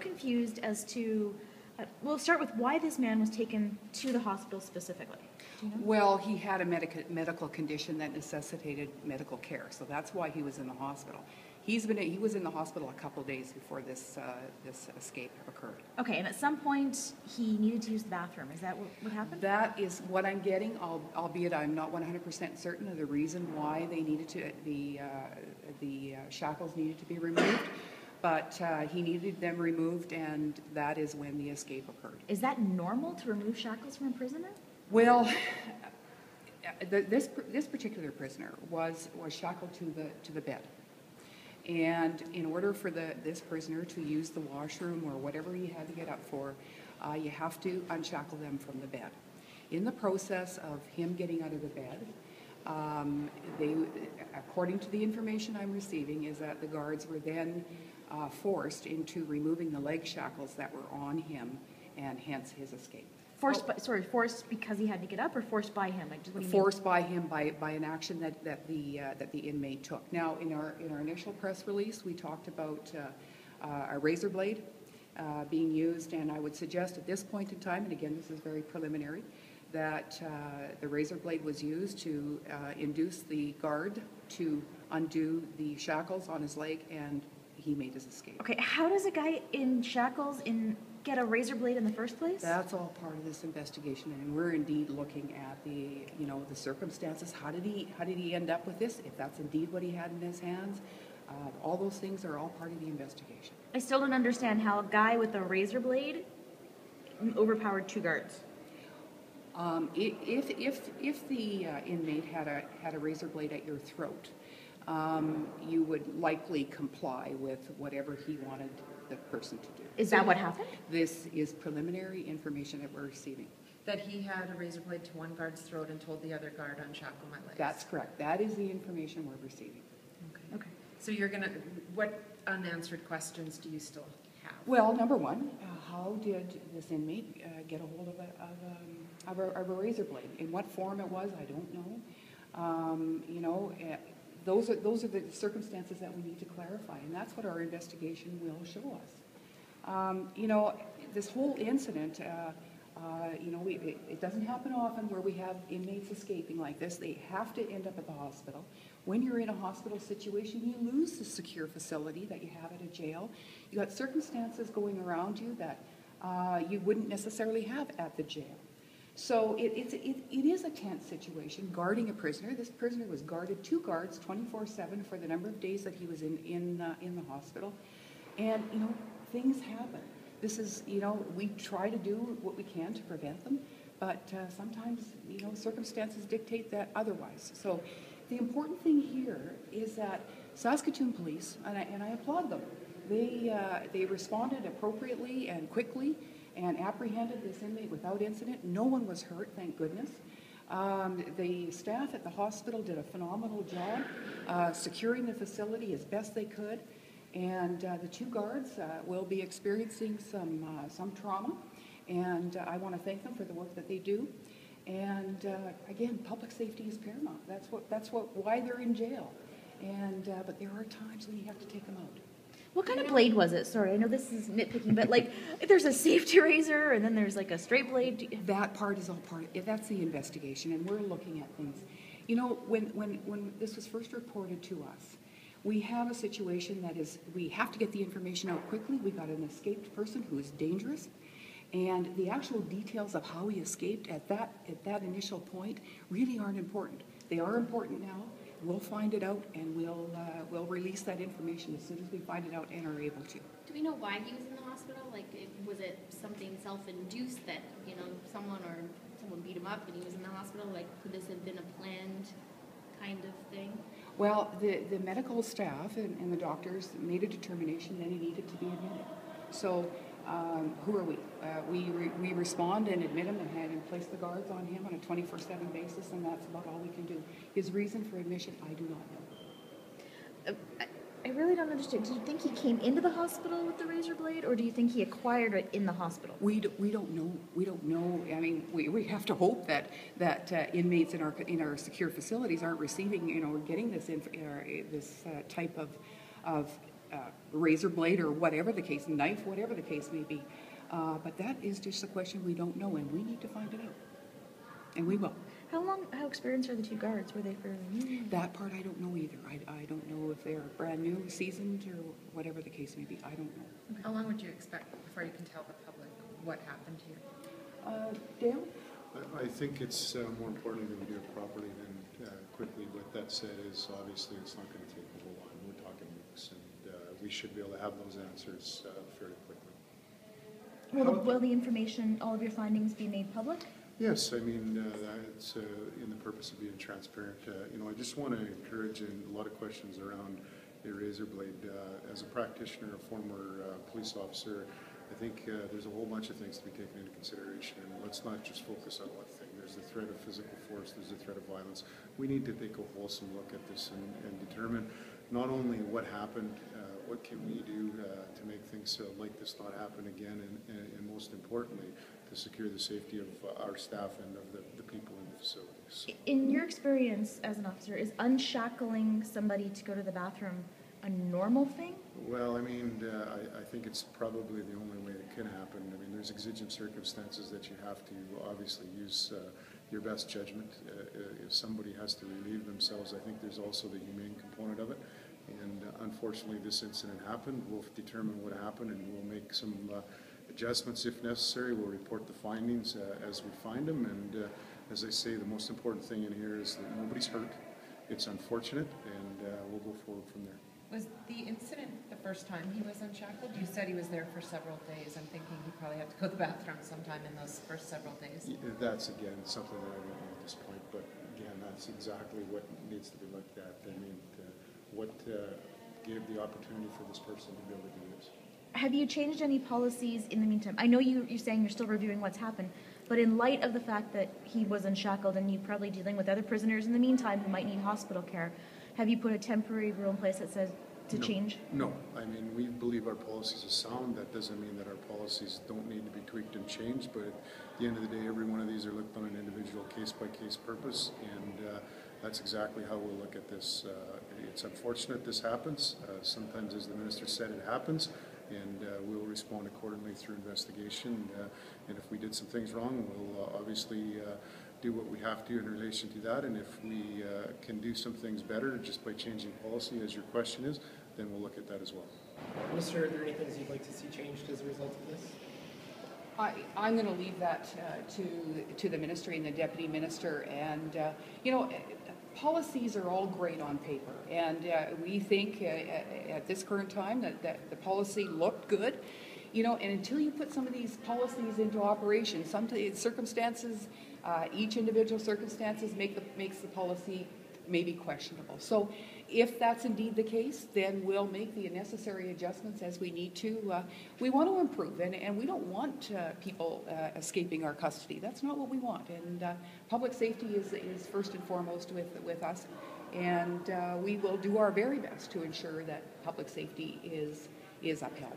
confused as to, we'll start with why this man was taken to the hospital specifically. Do you know? Well, he had a medical condition that necessitated medical care, so that's why he was in the hospital. He was in the hospital a couple of days before this escape occurred. Okay, and at some point he needed to use the bathroom. Is that what happened? That is what I'm getting, albeit I'm not 100% certain of the reason why they needed to, the shackles needed to be removed. But he needed them removed, and that is when the escape occurred. Is that normal to remove shackles from a prisoner? Well, this particular prisoner was shackled to the bed. And in order for this prisoner to use the washroom or whatever he had to get up for, you have to unshackle them from the bed. In the process of him getting out of the bed, according to the information I'm receiving, is that the guards were then forced into removing the leg shackles that were on him, and hence his escape. Forced because he had to get up, or forced by him? Like, forced by him by an action that the inmate took. Now, in our initial press release, we talked about a razor blade being used, and I would suggest at this point in time, and again this is very preliminary, that the razor blade was used to induce the guard to undo the shackles on his leg, and he made his escape. Okay, how does a guy in shackles get a razor blade in the first place? That's all part of this investigation, and we're indeed looking at the circumstances. How did he end up with this? If that's indeed what he had in his hands, all those things are all part of the investigation. I still don't understand how a guy with a razor blade overpowered two guards. If the inmate had a razor blade at your throat, you would likely comply with whatever he wanted the person to do. Is that what happened? This is preliminary information that we're receiving. That he had a razor blade to one guard's throat and told the other guard, unshackle my legs. That's correct. That is the information we're receiving. Okay. So what unanswered questions do you still have? Well, number one, how did this inmate get a hold of a razor blade? In what form it was, I don't know. Those are the circumstances that we need to clarify, and that's what our investigation will show us. This whole incident, it doesn't happen often where we have inmates escaping like this. They have to end up at the hospital. When you're in a hospital situation, you lose the secure facility that you have at a jail. You got circumstances going around you that you wouldn't necessarily have at the jail. So it is a tense situation, guarding a prisoner. This prisoner was guarded, two guards, 24/7 for the number of days that he was in the hospital. And, things happen. This is, we try to do what we can to prevent them, but sometimes, circumstances dictate that otherwise. So the important thing here is that Saskatoon police, and I applaud them, they responded appropriately and quickly and apprehended this inmate without incident. No one was hurt, thank goodness. The staff at the hospital did a phenomenal job securing the facility as best they could, and the two guards will be experiencing some trauma, and I want to thank them for the work that they do. And again, public safety is paramount. That's why they're in jail. And but there are times when you have to take them out. What kind of blade was it? Sorry, I know this is nitpicking, but there's a safety razor and then there's a straight blade. That part is all that's the investigation, and we're looking at things. When this was first reported to us, we have a situation that is, we have to get the information out quickly. We got an escaped person who is dangerous, and the actual details of how he escaped at that initial point really aren't important. They are important now. We'll find it out, and we'll release that information as soon as we find it out and are able to. Do we know why he was in the hospital? Was it something self-induced that someone beat him up and he was in the hospital? Could this have been a planned kind of thing? Well, the medical staff and the doctors made a determination that he needed to be admitted. So who are we? We respond and admit him and place the guards on him on a 24/7 basis, and that's about all we can do. His reason for admission, I do not know. I really don't understand. Do you think he came into the hospital with the razor blade, or do you think he acquired it in the hospital? We don't know. We don't know. I mean, we have to hope that inmates in our secure facilities aren't receiving, getting this type of razor blade or whatever the case, knife, whatever the case may be. But that is just a question we don't know, and we need to find it out. And we will. How experienced are the 2 guards? Were they fairly new? That part I don't know either. I don't know if they're brand new, seasoned, or whatever the case may be. I don't know. How long would you expect before you can tell the public what happened to you? Dale? I think it's more important that we do it properly than quickly. What that said is obviously it's not going to take a whole lot. We're talking weeks, and we should be able to have those answers fairly quickly. Will the information, all of your findings, be made public? Yes, I mean, it's in the purpose of being transparent. I just want to encourage, and a lot of questions around a razor blade. As a practitioner, a former police officer, I think there's a whole bunch of things to be taken into consideration, and let's not just focus on one thing. There's the threat of physical force, there's the threat of violence. We need to take a wholesome look at this and determine not only what happened, what can we do to make things like this not happen again, and most importantly, to secure the safety of our staff and of the people in the facilities. In your experience as an officer, is unshackling somebody to go to the bathroom a normal thing? Well, I mean, I think it's probably the only way it can happen. I mean, there's exigent circumstances that you have to obviously use your best judgment. If somebody has to relieve themselves, I think there's also the humane component of it. And unfortunately, this incident happened. We'll determine what happened, and we'll make some adjustments if necessary. We'll report the findings as we find them. And as I say, the most important thing in here is that nobody's hurt. It's unfortunate, and we'll go forward from there. Was the incident the first time he was unshackled? You said he was there for several days. I'm thinking he probably had to go to the bathroom sometime in those first several days. That's, again, something that I don't know at this point, but again, that's exactly what needs to be looked at. I mean, what gave the opportunity for this person to be able to do this. Have you changed any policies in the meantime? I know you're saying you're still reviewing what's happened, but in light of the fact that he was unshackled and you probably dealing with other prisoners in the meantime who might need hospital care, have you put a temporary rule in place that says to change? No. I mean, we believe our policies are sound. That doesn't mean that our policies don't need to be tweaked and changed, but at the end of the day, every one of these are looked on an individual case-by-case purpose, and that's exactly how we'll look at this. It's unfortunate this happens. Sometimes, as the Minister said, it happens, and we'll respond accordingly through investigation. And if we did some things wrong, we'll obviously do what we have to in relation to that, and if we can do some things better just by changing policy, as your question is, then we'll look at that as well. Minister, are there any things you'd like to see changed as a result of this? I'm going to leave that to the Ministry and the Deputy Minister, and policies are all great on paper, and we think at this current time that the policy looked good. And until you put some of these policies into operation, some circumstances, each individual circumstances makes the policy maybe questionable. So if that's indeed the case, then we'll make the necessary adjustments as we need to. We want to improve, and we don't want people escaping our custody. That's not what we want. And public safety is first and foremost with us, and we will do our very best to ensure that public safety is upheld.